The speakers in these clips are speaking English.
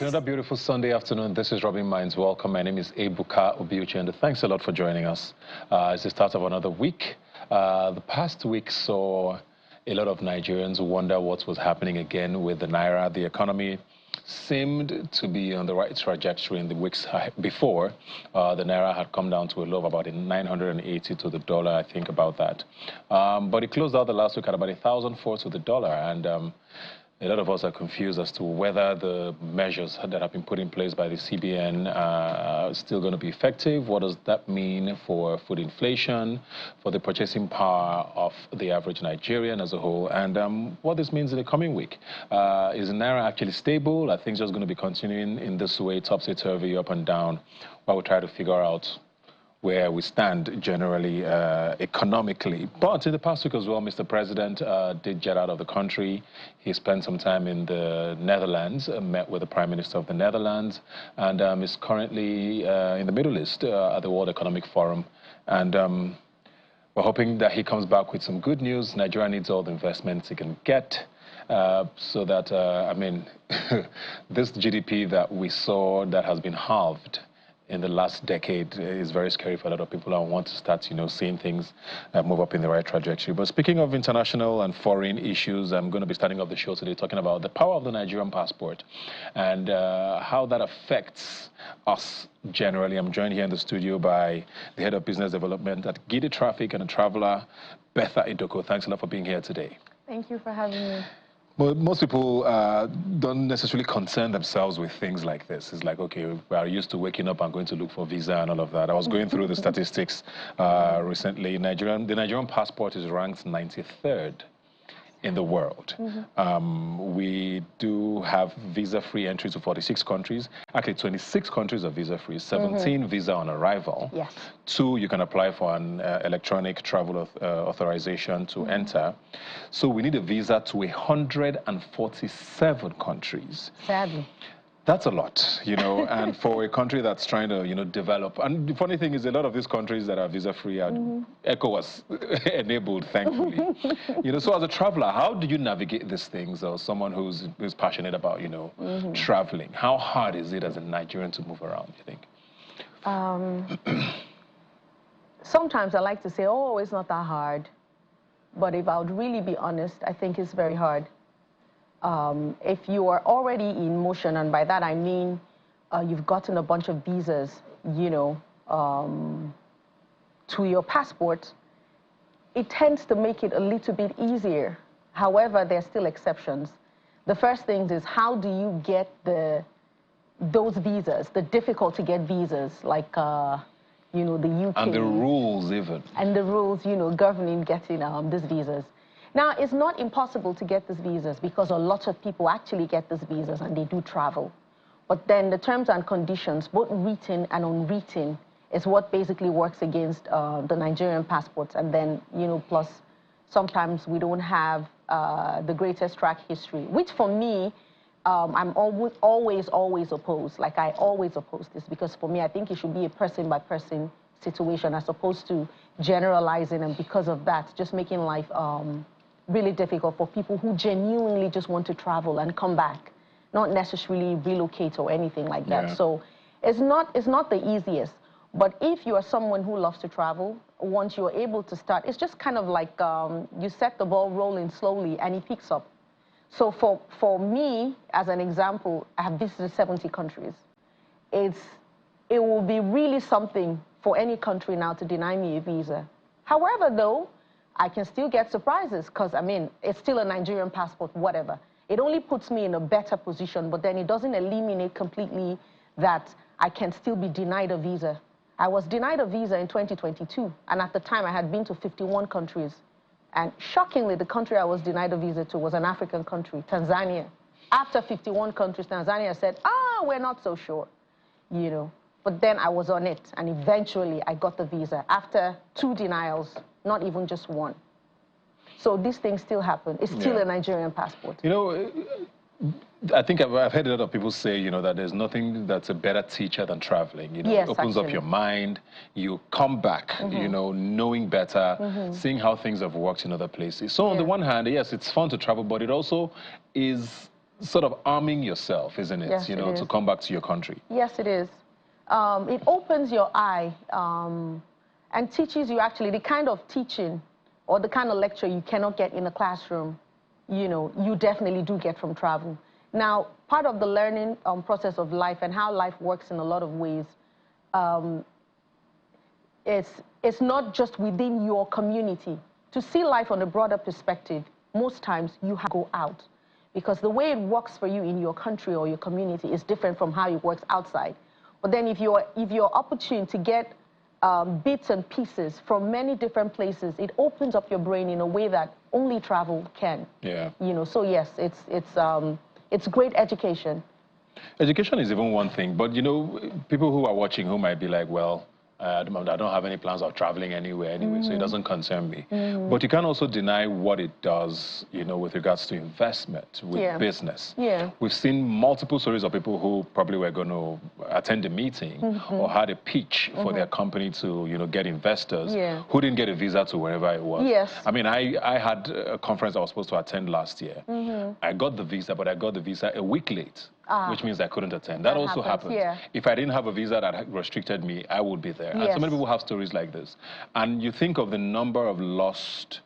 It's another beautiful Sunday afternoon. This is Rubbin Minds. Welcome. My name is Ebuka Obiuchi, and thanks a lot for joining us. It's the start of another week. The past week saw a lot of Nigerians wonder what was happening again with the Naira. The economy seemed to be on the right trajectory in the weeks before. The Naira had come down to a low of about 980 to the dollar, I think about that. But it closed out the last week at about 1,004 to the dollar, and a lot of us are confused as to whether the measures that have been put in place by the CBN are still going to be effective. What does that mean for food inflation, for the purchasing power of the average Nigerian as a whole, and what this means in the coming week? Is the Naira actually stable? Are things just going to be continuing in this way, topsy-turvy, up and down, while we try to figure out where we stand generally economically? But in the past week as well, Mr. President did jet out of the country. He spent some time in the Netherlands, met with the Prime Minister of the Netherlands, and is currently in the Middle East at the World Economic Forum. And we're hoping that he comes back with some good news. Nigeria needs all the investments he can get. So that, I mean, this GDP that we saw that has been halved in the last decade is very scary for a lot of people and want to start, seeing things move up in the right trajectory. But speaking of international and foreign issues, I'm going to be starting off the show today talking about the power of the Nigerian passport and how that affects us generally. I'm joined here in the studio by the head of business development at Gidi Traffic and a traveler, Betha Idoko. Thanks a lot for being here today. Thank you for having me. Well, most people don't necessarily concern themselves with things like this. It's like, okay, we are used to waking up and going to look for visa and all of that. I was going through the statistics recently. The Nigerian passport is ranked 93rd in the world. We do have visa-free entry to 46 countries. Actually, 26 countries are visa-free, 17 visa on arrival. Yes. 2, you can apply for an electronic travel authorization to enter. So we need a visa to 147 countries. Sadly. That's a lot, and for a country that's trying to, develop. And the funny thing is, a lot of these countries that are visa-free are ECOWAS enabled, thankfully. So as a traveler, how do you navigate these things, or someone who's passionate about, traveling? How hard is it as a Nigerian to move around, you think? Sometimes I like to say, oh, it's not that hard. But if I would really be honest, I think it's very hard. If you are already in motion, and by that I mean you've gotten a bunch of visas, to your passport, it tends to make it a little bit easier. However, there are still exceptions. The first thing is, how do you get those visas, the difficult to get visas, like the UK. And the rules even. And the rules, governing getting these visas. Now, it's not impossible to get these visas because a lot of people actually get these visas and they do travel. But then the terms and conditions, both written and unwritten, is what basically works against the Nigerian passports. And then, plus sometimes we don't have the greatest track history, which for me, I'm always opposed. Like, I always oppose this because for me, I think it should be a person-by-person situation as opposed to generalizing, and because of that, just making life really difficult for people who genuinely just want to travel and come back, not necessarily relocate or anything like that. Yeah. So it's not the easiest. But if you are someone who loves to travel, once you're able to start, it's just kind of like you set the ball rolling slowly and it picks up. So for me, as an example, I have visited 70 countries. It will be really something for any country now to deny me a visa. However, though, I can still get surprises because, I mean, it's still a Nigerian passport, whatever. It only puts me in a better position, but then it doesn't eliminate completely that I can still be denied a visa. I was denied a visa in 2022, and at the time I had been to 51 countries. And shockingly, the country I was denied a visa to was an African country, Tanzania. After 51 countries, Tanzania said, we're not so sure, But then I was on it, and eventually I got the visa after 2 denials, not even just 1. So these things still happen. It's still a Nigerian passport. I think I've heard a lot of people say, that there's nothing that's a better teacher than traveling. Yes, it opens up your mind. You come back, knowing better, seeing how things have worked in other places. So on the one hand, yes, it's fun to travel, but it also is sort of arming yourself, isn't it? Yes, You know, it is. to come back to your country. Yes, it is. It opens your eye and teaches you actually the kind of teaching or the kind of lecture you cannot get in a classroom, you know, you definitely do get from travel. Now, part of the learning process of life and how life works in a lot of ways, it's not just within your community. To see life on a broader perspective, most times you have to go out, because the way it works for you in your country or your community is different from how it works outside. But then if you're opportune to get bits and pieces from many different places, it opens up your brain in a way that only travel can. Yeah. You know, so yes, it's great education. Education is even one thing, but you know, people who are watching who might be like, well, I don't have any plans of traveling anywhere anyway, so it doesn't concern me. But you can't also deny what it does, you know, with regards to investment, with business. Yeah. We've seen multiple stories of people who probably were going to attend a meeting or had a pitch for their company to, you know, get investors who didn't get a visa to wherever it was. Yes. I mean, I had a conference I was supposed to attend last year. I got the visa, but I got the visa a week late. Which means I couldn't attend. That also happened. Yeah. If I didn't have a visa that restricted me, I would be there. And so many people have stories like this. And you think of the number of lost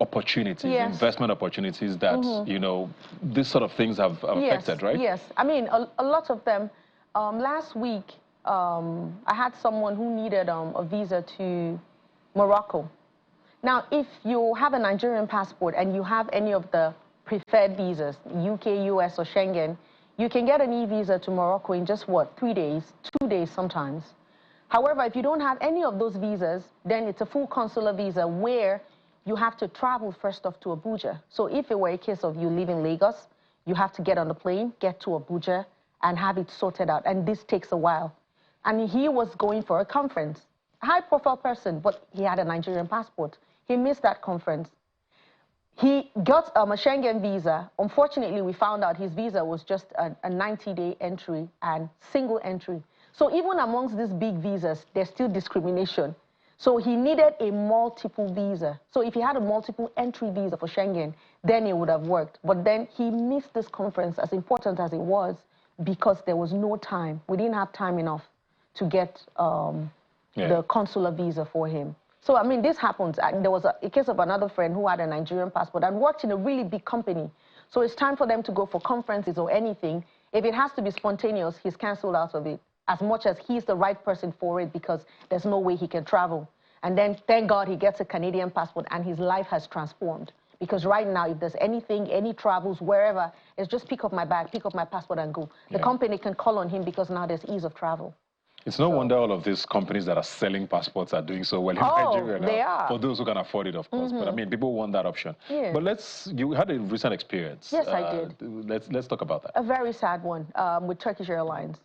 opportunities, investment opportunities that, you know, these sort of things have affected, right? Yes. I mean, a lot of them. Last week, I had someone who needed a visa to Morocco. Now, if you have a Nigerian passport and you have any of the preferred visas, UK, US, or Schengen, you can get an e-visa to Morocco in just, what, 3 days, 2 days sometimes. However, if you don't have any of those visas, then it's a full consular visa where you have to travel first off to Abuja. So if it were a case of you leaving Lagos, you have to get on the plane, get to Abuja, and have it sorted out. And this takes a while. And he was going for a conference. A high-profile person, but he had a Nigerian passport. He missed that conference. He got a Schengen visa. Unfortunately, we found out his visa was just a 90-day entry and single entry. So even amongst these big visas, there's still discrimination. So he needed a multiple visa. So if he had a multiple entry visa for Schengen, then it would have worked. But then he missed this conference, as important as it was, because there was no time. We didn't have time enough to get the consular visa for him. So, I mean, this happens. There was a case of another friend who had a Nigerian passport and worked in a really big company. So it's time for them to go for conferences or anything. If it has to be spontaneous, he's canceled out of it, as much as he's the right person for it, because there's no way he can travel. And then, thank God, he gets a Canadian passport and his life has transformed. Because right now, if there's anything, any travels, wherever, it's just pick up my bag, pick up my passport and go. The company can call on him because now there's ease of travel. It's no wonder all of these companies that are selling passports are doing so well in Nigeria now. They are. For those who can afford it, of course. But I mean, people want that option. Yeah. But you had a recent experience. Yes, I did. Let's talk about that. A very sad one with Turkish Airlines.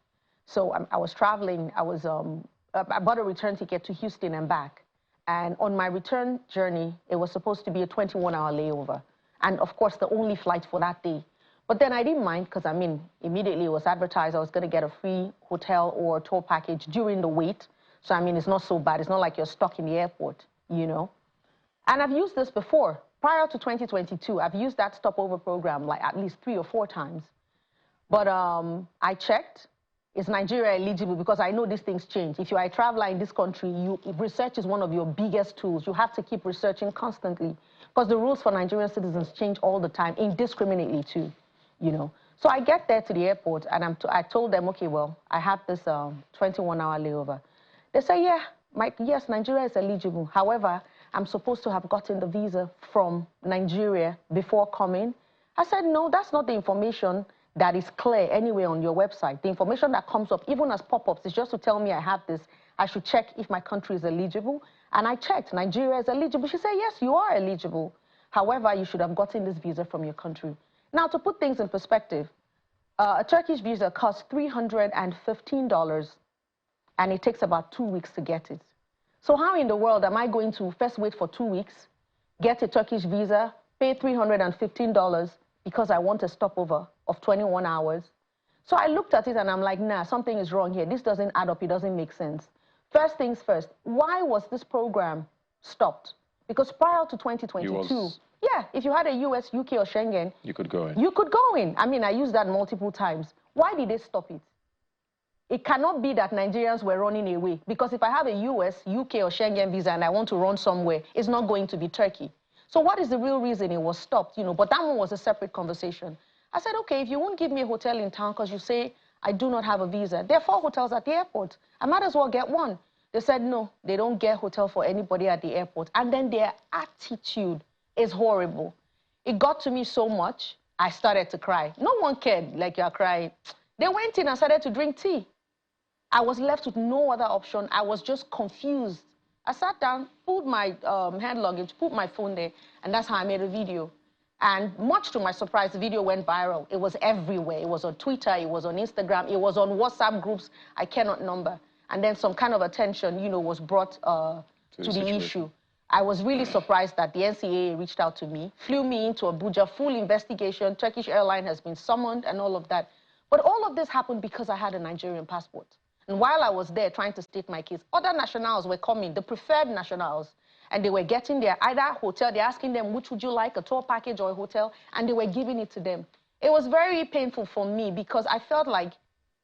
So I was traveling. I bought a return ticket to Houston and back. And on my return journey, it was supposed to be a 21-hour layover. And of course, the only flight for that day. But then I didn't mind, because, I mean, immediately it was advertised I was going to get a free hotel or tour package during the wait. So, I mean, it's not so bad. It's not like you're stuck in the airport, you know. And I've used this before. Prior to 2022, I've used that stopover program like at least 3 or 4 times. But I checked. Is Nigeria eligible? Because I know these things change. If you are a traveler in this country, research is one of your biggest tools. You have to keep researching constantly, because the rules for Nigerian citizens change all the time, indiscriminately too. You know, so I get there to the airport and I told them, okay, well, I have this 21-hour layover. They say, yeah, yes, Nigeria is eligible. However, I'm supposed to have gotten the visa from Nigeria before coming. I said, no, that's not the information that is clear anywhere on your website. The information that comes up, even as pop-ups, is just to tell me I have this. I should check if my country is eligible. And I checked, Nigeria is eligible. She said, yes, you are eligible. However, you should have gotten this visa from your country. Now, to put things in perspective, a Turkish visa costs $315, and it takes about 2 weeks to get it. So how in the world am I going to first wait for 2 weeks, get a Turkish visa, pay $315 because I want a stopover of 21 hours? So I looked at it and I'm like, nah, something is wrong here. This doesn't add up. It doesn't make sense. First things first, why was this program stopped? Because prior to 2022, Yeah, if you had a US, UK, or Schengen, you could go in. You could go in. I mean, I used that multiple times. Why did they stop it? It cannot be that Nigerians were running away, because if I have a US, UK, or Schengen visa and I want to run somewhere, it's not going to be Turkey. So what is the real reason it was stopped? But that one was a separate conversation. I said, okay, if you won't give me a hotel in town because you say I do not have a visa, there are 4 hotels at the airport. I might as well get one. They said, no, they don't get hotel for anybody at the airport. And then their attitude is horrible. It got to me so much, I started to cry. No one cared like you're crying. They went in and started to drink tea. I was left with no other option. I was just confused. I sat down, pulled my hand luggage, put my phone there, and that's how I made a video. And much to my surprise, the video went viral. It was everywhere. It was on Twitter, it was on Instagram, it was on WhatsApp groups I cannot number. And then some kind of attention, was brought to the issue. I was really surprised that the NCAA reached out to me, flew me into Abuja, full investigation. Turkish Airlines has been summoned and all of that. But all of this happened because I had a Nigerian passport. And while I was there trying to state my case, other nationals were coming, the preferred nationals, and they were getting their either hotel, they're asking them, which would you like, a tour package or a hotel, and they were giving it to them. It was very painful for me because I felt like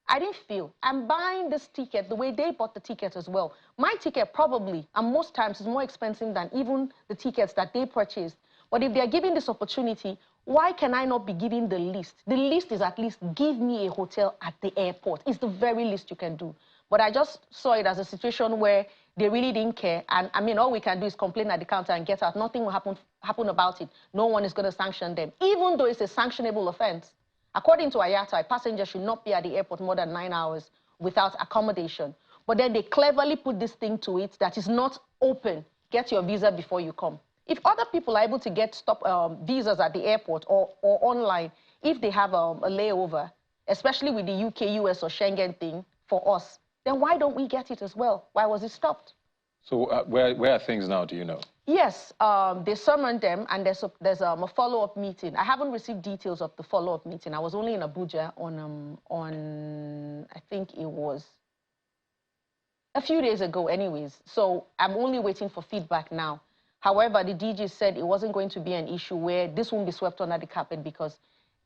I didn't feel I'm buying this ticket the way they bought the ticket as well. My ticket probably, and most times, is more expensive than even the tickets that they purchased. But if they're giving this opportunity, why can I not be given the least? The least is at least give me a hotel at the airport. It's the very least you can do. But I just saw it as a situation where they really didn't care. And I mean, all we can do is complain at the counter and get out. Nothing will happen about it. No one is going to sanction them, even though it's a sanctionable offense. According to IATA, a passenger should not be at the airport more than 9 hours without accommodation. But then they cleverly put this thing to it that is not open. Get your visa before you come. If other people are able to get visas at the airport or online, if they have a layover, especially with the UK, US, or Schengen thing for us, then why don't we get it as well? Why was it stopped? So where are things now, do you know? Yes, they summoned them, and there's a follow-up meeting. I haven't received details of the follow-up meeting. I was only in Abuja on I think it was a few days ago anyways. So I'm only waiting for feedback now. However, the DG said it wasn't going to be an issue where this won't be swept under the carpet because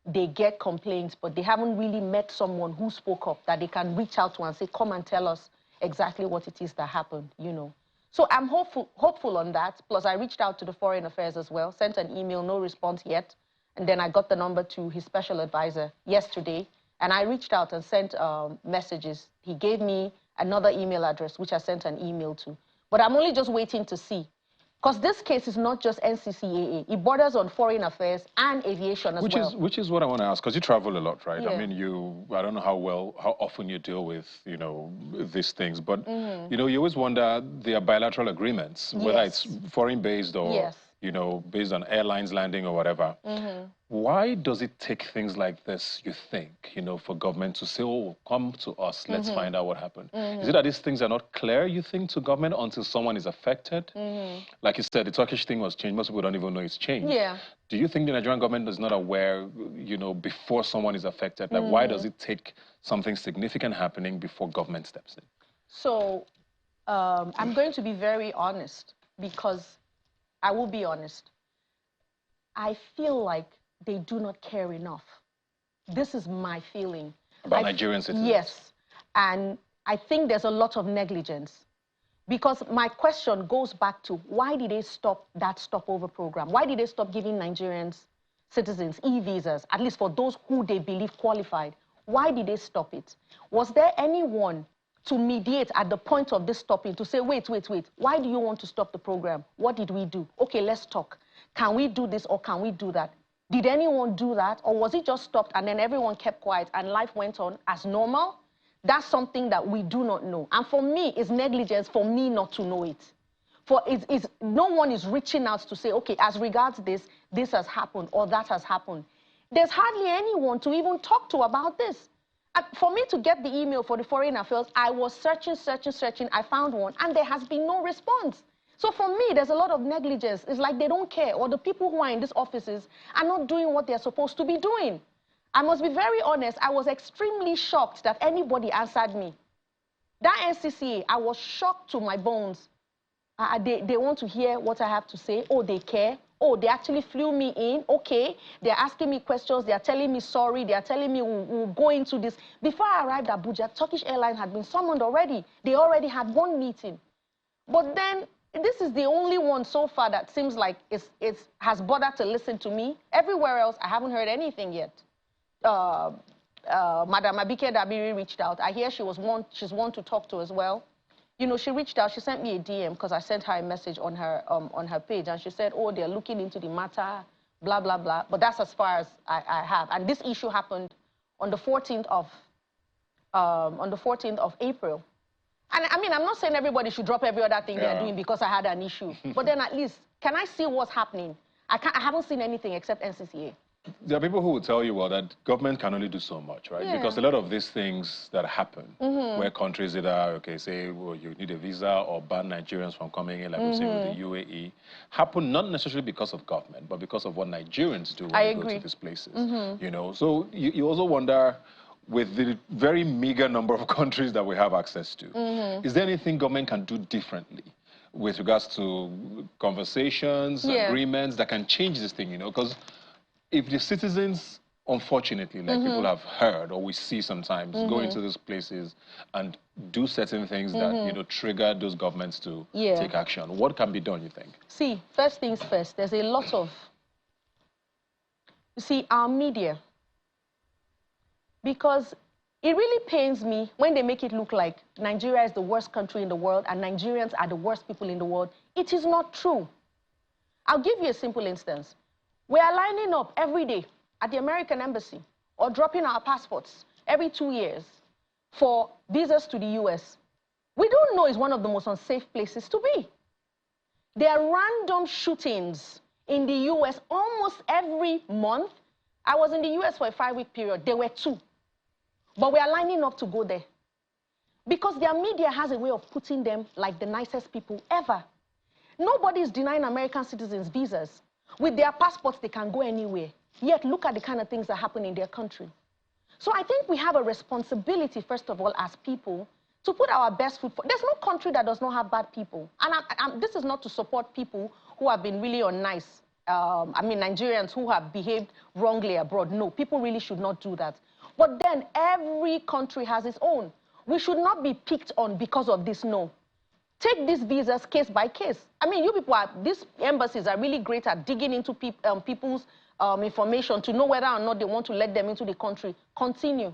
they get complaints, but they haven't really met someone who spoke up that they can reach out to and say, come and tell us exactly what it is that happened, So I'm hopeful on that. Plus, I reached out to the Foreign Affairs as well, sent an email, no response yet. And then I got the number to his special advisor yesterday. And I reached out and sent messages. He gave me another email address, which I sent an email to. But I'm only just waiting to see. Because this case is not just NCCAA. It borders on foreign affairs and aviation as well. Which is what I want to ask, because you travel a lot, right? Yeah. I mean, I don't know how often you deal with, these things, but, you always wonder, there are bilateral agreements, whether it's foreign-based or, based on airlines landing or whatever. Why does it take things like this, you think, for government to say, oh, come to us, let's find out what happened? Is it that these things are not clear, you think, to government until someone is affected? Like you said, the Turkish thing was changed. Most people don't even know it's changed. Yeah. Do you think the Nigerian government is not aware, before someone is affected? Like, why does it take something significant happening before government steps in? So I'm going to be very honest, because I will be honest. I feel like they do not care enough. This is my feeling. About Nigerian citizens? Yes. And I think there's a lot of negligence. Because my question goes back to, why did they stop that stopover program? Why did they stop giving Nigerians citizens e-visas, at least for those who they believe qualified? Why did they stop it? Was there anyone to mediate at the point of this stopping to say, wait, why do you want to stop the program? What did we do? Okay, let's talk. Can we do this or can we do that? Did anyone do that, or was it just stopped and then everyone kept quiet and life went on as normal? That's something that we do not know. And for me, it's negligence for me not to know it. For no one is reaching out to say, okay, as regards this has happened or that has happened. There's hardly anyone to even talk to about this. For me to get the email for the Foreign Affairs, I was searching. I found one, and there has been no response. So for me, there's a lot of negligence. It's like they don't care, or the people who are in these offices are not doing what they're supposed to be doing. I must be very honest, I was extremely shocked that anybody answered me. That NCCA, I was shocked to my bones. They want to hear what I have to say. Oh, they care. Oh, they actually flew me in. Okay, they're asking me questions. They're telling me sorry. They're telling me we'll go into this. Before I arrived at Abuja, Turkish Airlines had been summoned already. They already had one meeting. But then this is the only one so far that seems like it has bothered to listen to me. Everywhere else, I haven't heard anything yet. Madam Abike Dabiri reached out. I hear she's one to talk to as well. You know, she reached out, she sent me a DM because I sent her a message on her page, and she said, oh, they're looking into the matter, blah, blah, blah. But that's as far as I have. And this issue happened on the 14th of April. And I mean, I'm not saying everybody should drop every other thing they're doing because I had an issue. But then at least, can I see what's happening? I haven't seen anything except NCCA. There are people who will tell you, well, that government can only do so much, right? Yeah. Because a lot of these things that happen, where countries either, okay, say, well, you need a visa or ban Nigerians from coming in, like we've seen with the UAE, happen not necessarily because of government, but because of what Nigerians do when they go to these places. You know, so you also wonder, with the very meager number of countries that we have access to, is there anything government can do differently with regards to conversations, agreements that can change this thing, you know? Because if the citizens, unfortunately, like people have heard or we see sometimes, go into those places and do certain things that, you know, trigger those governments to take action, what can be done, you think? See, first things first, there's a lot of, you see, our media, because it really pains me when they make it look like Nigeria is the worst country in the world and Nigerians are the worst people in the world. It is not true. I'll give you a simple instance. We are lining up every day at the American embassy or dropping our passports every 2 years for visas to the US. We don't know it's one of the most unsafe places to be. There are random shootings in the US almost every month. I was in the US for a 5-week period. There were 2. But we are lining up to go there. Because their media has a way of putting them like the nicest people ever. Nobody is denying American citizens visas. With their passports, they can go anywhere. Yet, look at the kind of things that happen in their country. So I think we have a responsibility, first of all, as people, to put our best foot forward. There's no country that does not have bad people. And this is not to support people who have been really unnice. I mean, Nigerians who have behaved wrongly abroad. No, people really should not do that. But then every country has its own. We should not be picked on because of this, no. Take these visas case by case. I mean, these embassies are really great at digging into people's information to know whether or not they want to let them into the country. Continue.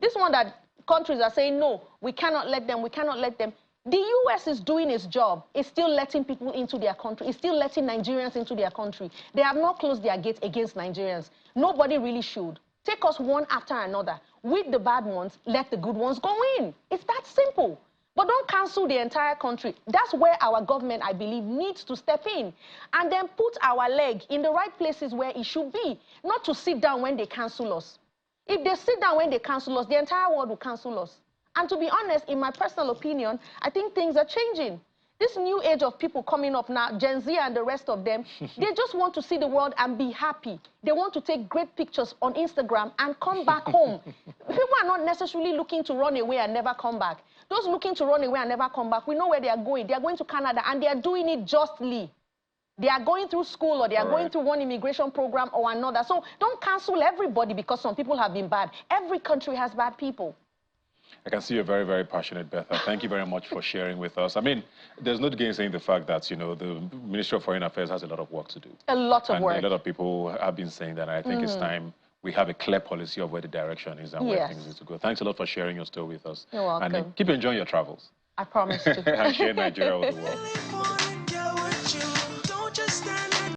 This one that countries are saying, no, we cannot let them, we cannot let them. The US is doing its job. It's still letting people into their country. It's still letting Nigerians into their country. They have not closed their gates against Nigerians. Nobody really should. Take us one after another. With the bad ones, let the good ones go in. It's that simple. But don't cancel the entire country. That's where our government, I believe, needs to step in and then put our leg in the right places where it should be, not to sit down when they cancel us. If they sit down when they cancel us, the entire world will cancel us. And to be honest, in my personal opinion, I think things are changing. This new age of people coming up now, Gen Z and the rest of them, they just want to see the world and be happy. They want to take great pictures on Instagram and come back home. People are not necessarily looking to run away and never come back. Those looking to run away and never come back, we know where they are going. They are going to Canada, and they are doing it justly. They are going through school, or they are going through one immigration program or another. So don't cancel everybody because some people have been bad. Every country has bad people. I can see you're very, very passionate, Betha. Thank you very much for sharing with us. I mean, there's no gainsaying the fact that, you know, the Ministry of Foreign Affairs has a lot of work to do. A lot of work. And a lot of people have been saying that, and I think it's time we have a clear policy of where the direction is and where things need to go. Thanks a lot for sharing your story with us. You're welcome. And keep enjoying your travels. I promise to. And share Nigeria with the world.